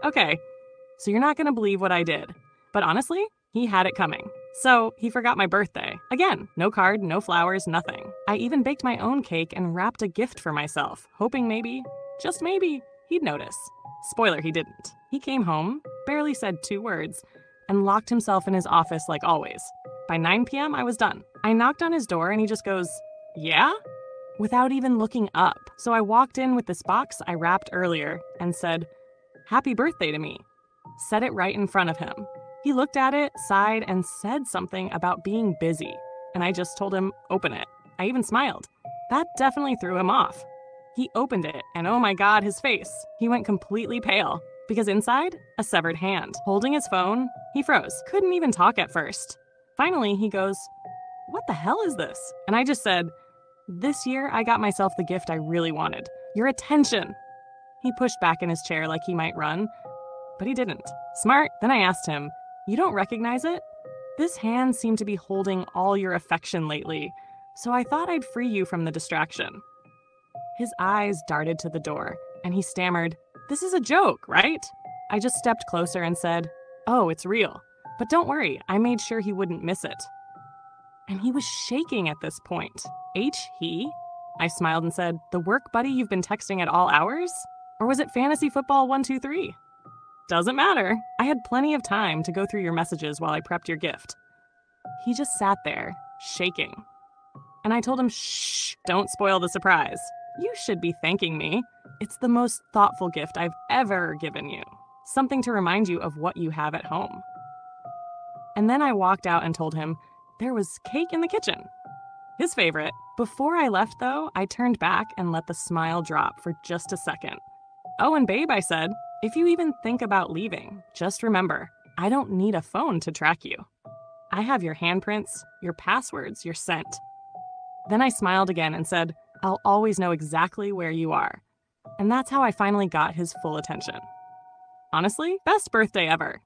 Okay, so you're not gonna believe what I did. But honestly, he had it coming. So he forgot my birthday. Again, no card, no flowers, nothing. I even baked my own cake and wrapped a gift for myself, hoping maybe, just maybe, he'd notice. Spoiler, he didn't. He came home, barely said 2 words, and locked himself in his office like always. By 9 p.m., I was done. I knocked on his door and he just goes, "Yeah?" Without even looking up. So I walked in with this box I wrapped earlier and said, "Happy birthday" to me. Set it right in front of him. He looked at it, sighed, and said something about being busy. And I just told him, "Open it." I even smiled. That definitely threw him off. He opened it, and oh my god, his face. He went completely pale. Because inside, a severed hand. Holding his phone, he froze. Couldn't even talk at first. Finally, he goes, "What the hell is this?" And I just said, "This year, I got myself the gift I really wanted. Your attention." He pushed back in his chair like he might run, but he didn't. Smart. Then I asked him, "You don't recognize it?" This hand seemed to be holding all your affection lately, so I thought I'd free you from the distraction. His eyes darted to the door, and he stammered, "This is a joke, right?" I just stepped closer and said, "Oh, it's real. But don't worry, I made sure he wouldn't miss it." And he was shaking at this point. He? I smiled and said, "The work buddy you've been texting at all hours? Or was it fantasy football 123? Doesn't matter. I had plenty of time to go through your messages while I prepped your gift." He just sat there, shaking. And I told him, "Shh, don't spoil the surprise. You should be thanking me. It's the most thoughtful gift I've ever given you. Something to remind you of what you have at home." And then I walked out and told him there was cake in the kitchen. His favorite. Before I left, though, I turned back and let the smile drop for just a second. "Oh, and babe," I said, "if you even think about leaving, just remember, I don't need a phone to track you. I have your handprints, your passwords, your scent." Then I smiled again and said, "I'll always know exactly where you are." And that's how I finally got his full attention. Honestly, best birthday ever.